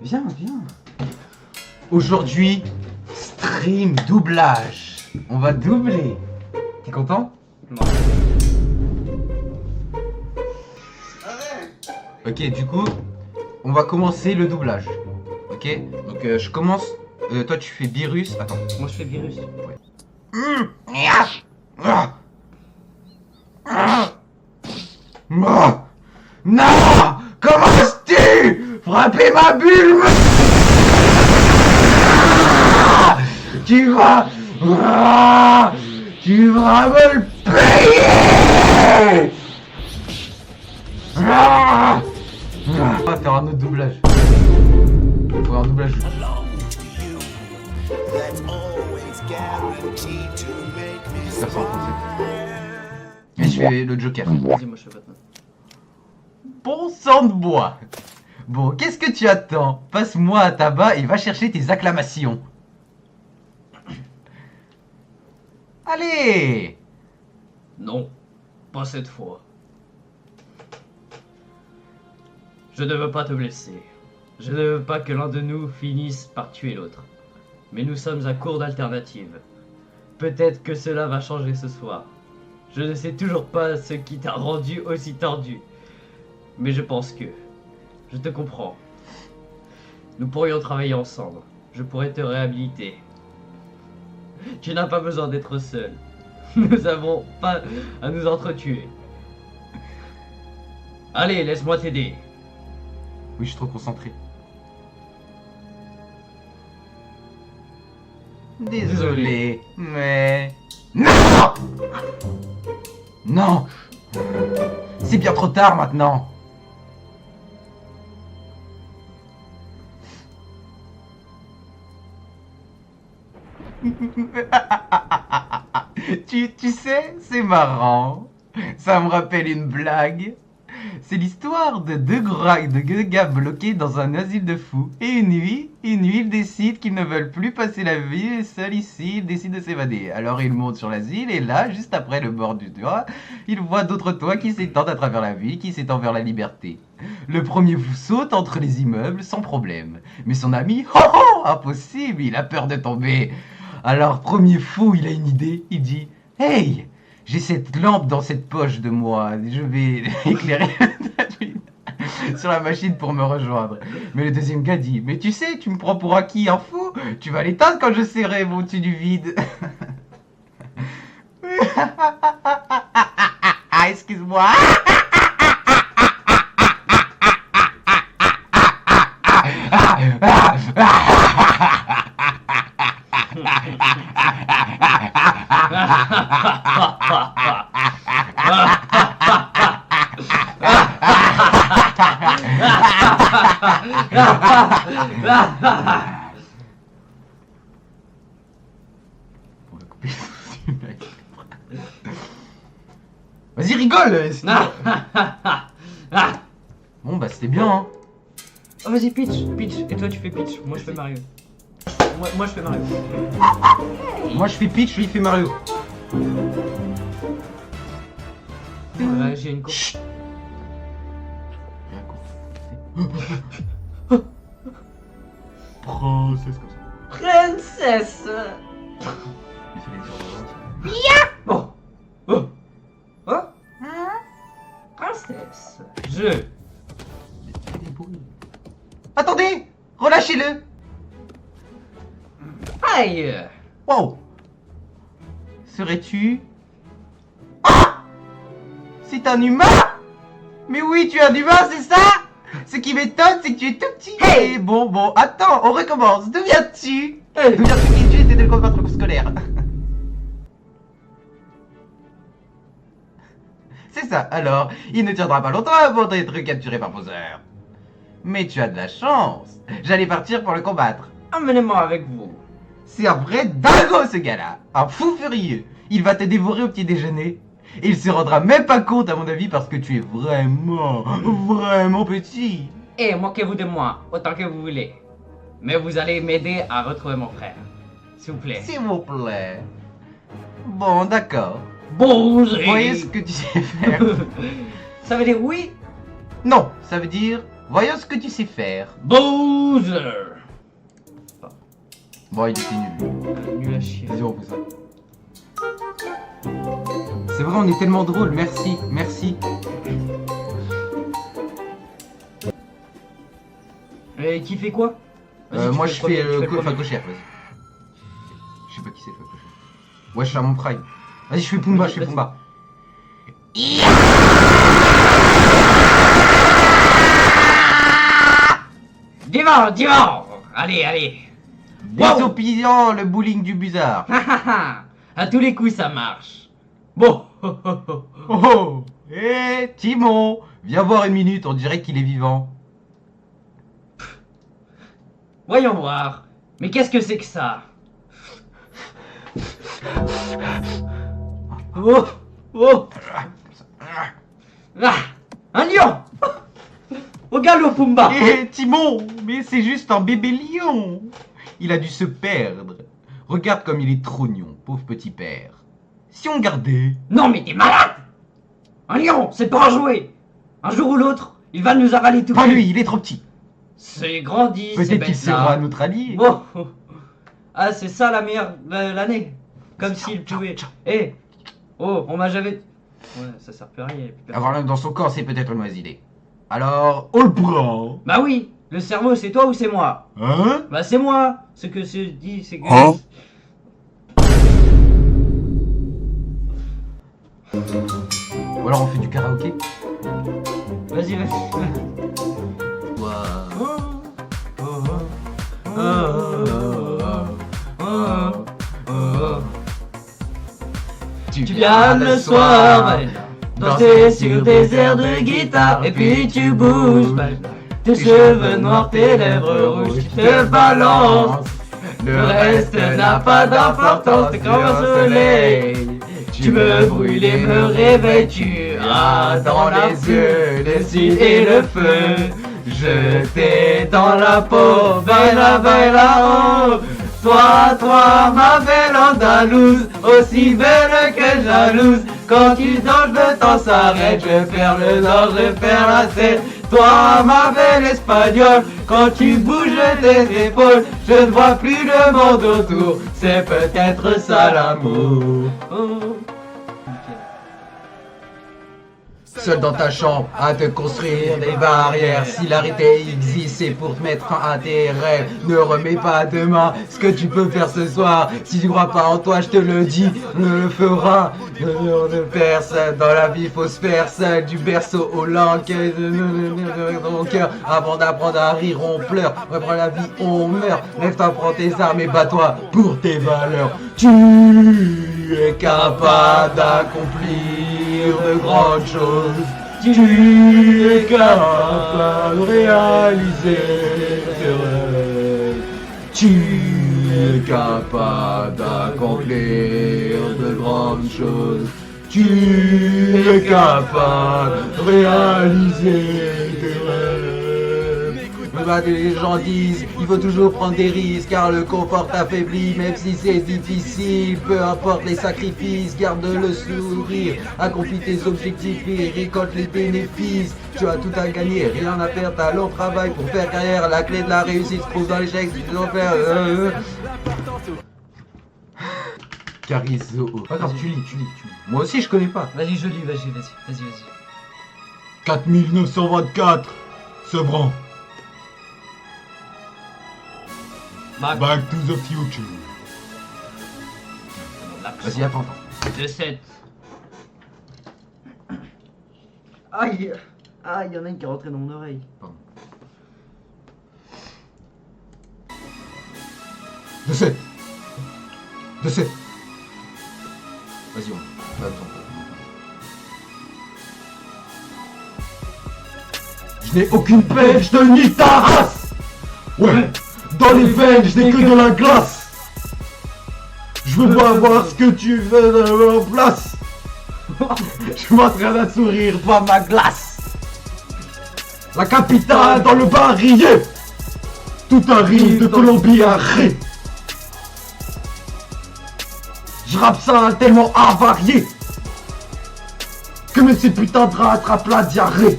Viens, viens. Aujourd'hui, stream doublage. On va doubler. T'es content? Non. Ok, du coup, on va commencer le doublage. Ok? Donc je commence. Toi tu fais virus. Attends. Moi je fais virus. Non! Commences-tu? Frapper ma bulle! Tu vas... Tu vas me le payer! On va faire un autre doublage. On va faire un doublage. Faire ça en français. Et je fais le Joker. Vas-y, moi je fais Batman. Bon sang de bois. Bon, qu'est-ce que tu attends? Passe-moi à tabac et va chercher tes acclamations. Allez! Non, pas cette fois. Je ne veux pas te blesser. Je ne veux pas que l'un de nous finisse par tuer l'autre. Mais nous sommes à court d'alternatives. Peut-être que cela va changer ce soir. Je ne sais toujours pas ce qui t'a rendu aussi tordu. Mais je pense que... Je te comprends. Nous pourrions travailler ensemble. Je pourrais te réhabiliter. Tu n'as pas besoin d'être seul. Nous avons pas à nous entretuer. Allez, laisse-moi t'aider. Oui, je suis trop concentré. Désolé, mais... Non! Non! C'est bien trop tard maintenant. Tu sais, c'est marrant. Ça me rappelle une blague. C'est l'histoire de deux gars bloqués dans un asile de fous. Et une nuit, ils décident qu'ils ne veulent plus passer la vie seuls ici. Ils décident de s'évader. Alors ils montent sur l'asile et là, juste après le bord du toit, ils voient d'autres toits qui s'étendent à travers la ville, qui s'étendent vers la liberté. Le premier fou saute entre les immeubles sans problème. Mais son ami, oh, impossible, il a peur de tomber. Alors, premier fou, il a une idée. Il dit, hey! J'ai cette lampe dans cette poche de moi, je vais éclairer sur la machine pour me rejoindre. Mais le deuxième gars dit, mais tu sais, tu me prends pour acquis, un fou? Tu vas l'éteindre quand je serai au-dessus du vide. Ah, excuse-moi. Vas-y, rigole! Bon, bah, c'était bien, hein. Oh, vas-y, Peach. Et toi, tu fais Peach. Moi, je fais Mario. Moi, je fais Mario. Moi, je fais Peach, lui, il fait Mario. J'ai une course. Princesse comme ça. Princesse. Il fait les Oh. Oh. Oh. Princesse. Je. Attendez! Relâchez-le! Aïe. Wow! Serais-tu... Ah! C'est un humain? Mais oui, tu es un humain, c'est ça? Ce qui m'étonne, c'est que tu es tout petit. Hey! Bon, attends, on recommence. D'où viens-tu? D'où viens-tu? Qui tu? C'était le combattre scolaire. C'est ça, alors, il ne tiendra pas longtemps avant d'être capturé par Bowser. Mais tu as de la chance. J'allais partir pour le combattre. Emmenez-moi avec vous. C'est un vrai dingo ce gars-là. Un fou furieux. Il va te dévorer au petit déjeuner. Et il se rendra même pas compte à mon avis parce que tu es vraiment petit. Et moquez-vous de moi autant que vous voulez. Mais vous allez m'aider à retrouver mon frère. s'il vous plaît. S'il vous plaît. Bon, d'accord. Bowser. Voyez ce que tu sais faire. Ça veut dire oui? Non, ça veut dire voyons ce que tu sais faire. Bowser. Bon, il était nul. Nul à chier. Vas-y, on fait ça. C'est vrai, on est tellement drôle. Merci, merci. Et qui fait quoi? Vas-y, tu Moi, fais je le premier, fais tu le fais premier. facochère, vas-y. Je sais pas qui c'est le facochère. Ouais, je suis à mon prime. Vas-y, je fais Pumba, Vas-y, je fais vas-y. Pumba. Divan. Allez, allez. Bisous pillant, le bowling du busard. À tous les coups, ça marche. Bon. Oh, hé, Timon, viens voir une minute, on dirait qu'il est vivant. Voyons voir. Mais qu'est-ce que c'est que ça? Oh. Ah, un lion. Au galop, Pumba. Hé, Timon, mais c'est juste un bébé lion. Il a dû se perdre. Regarde comme il est trognon, pauvre petit père. Si on gardait... Non, mais t'es malade. Un lion, c'est pas un jouet. Un jour ou l'autre, il va nous avaler tout Pas cru. lui, il est trop petit. C'est grandi, c'est Peut-être qu'il sera bête notre allié. Bon. Ah, c'est ça la meilleure l'année. Comme s'il pouvait. Eh. Oh, on m'a jamais. Ouais, ça sert plus à rien. y a plus personne. Avoir l'un dans son corps, c'est peut-être une mauvaise idée. Alors, on le prend. Bah oui, le cerveau, c'est toi ou c'est moi? Hein? Bah c'est moi. Ce que je dis, c'est que. Hein? Ou alors on fait du karaoké. Vas-y, vas-y. Tu viens le soir, danser sur des airs de guitare, et puis tu bouges, tes cheveux noirs, tes lèvres rouges, tu te balances. Le reste n'a pas d'importance, t'es comme un soleil. Tu me brûles et me réveilles, tu as dans les yeux le ciel et le feu. Je t'ai dans la peau, baila, baila, oh. Toi, ma belle Andalouse, aussi belle que jalouse. Quand tu danses, le temps s'arrête, je perds le nord, je perds la tête. Toi, ma belle Espagnole, quand tu bouges tes épaules, je ne vois plus le monde autour, c'est peut-être ça l'amour. Seul dans ta chambre, à te construire des barrières. Si l'arrêté existe, c'est pour te mettre fin à tes rêves. Ne remets pas demain ce que tu peux faire ce soir. Si tu crois pas en toi, je te le dis, on le fera. De personne dans la vie, faut se faire seul. Du berceau au langue, dans mon cœur. Avant d'apprendre à rire, on pleure. Reprends la vie, on meurt. Lève-toi, prends tes armes et bats-toi pour tes valeurs. Tu es capable d'accomplir de grandes choses. Tu es capable de réaliser tes rêves. Tu es capable d'accomplir de grandes choses. Tu es capable de réaliser tes rêves. Les gens disent, il faut toujours prendre des risques car le confort t'affaiblit, même si c'est difficile, peu importe les sacrifices, garde le sourire, accomplis tes objectifs et récolte les bénéfices. Tu as tout à gagner, rien à perdre, t'as long travail pour faire carrière, la clé de la réussite se trouve dans l'échec, si tu dois faire... Carizo. Attends, tu lis. Moi aussi je connais pas. Vas-y, je lis, vas-y. 4924, Sebran. Back to the future. Vas-y, attends. De 7. Aïe, il y en a une qui est rentrée dans mon oreille. Pardon. De 7. Vas-y, on. Attends. Je n'ai aucune peine, je te nique ta race. Ouais, dans les veines, je n'ai que de la glace. Je veux pas voir ce que tu veux en place. Je m'entraîne à sourire, toi ma glace. La capitale dans le bar, barillet. Tout arrive de Colombie à Ré. Je m'entraîne à sourire, toi ma glace. La capitale dans le bar, riez. Tout arrive de Colombie à Ré. La capitale dans le bar, riez. Tout arrive de Colombie à Ré. Je m'entraîne à sourire, toi ma glace. La capitale dans le bar, riez. Tout arrive de Colombie à Ré. Je rappe ça tellement avarié que même ces putains de rats attrapent la diarrhée.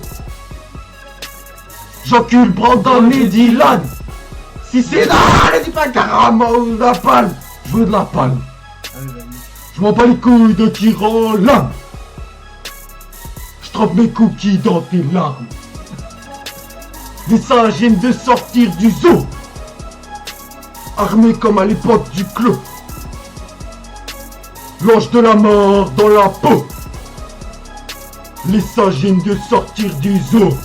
J'encule Brandon et Dylan. Si c'est là, ne dis pas Karama ou la palme. Je veux de la palme. Je m'en bats les couilles de qui rend l'âme. Je trempe mes cookies dans tes larmes. Les singes viennent de sortir du zoo, armés comme à l'époque du clos. L'ange de la mort dans la peau. Les singes viennent de sortir du zoo.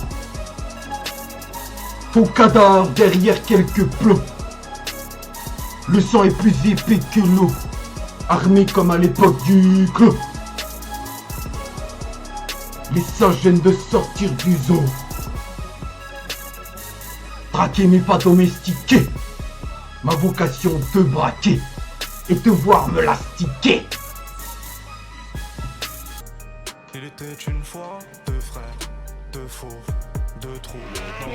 Faux cadavre derrière quelques plots. Le sang est plus épais que l'eau, armés comme à l'époque du clos. Les singes viennent de sortir du zoo. Traquer mais pas domestiquer. Ma vocation te braquer et te voir me l'astiquer. Il était une fois deux frères, deux fauves, deux trous dans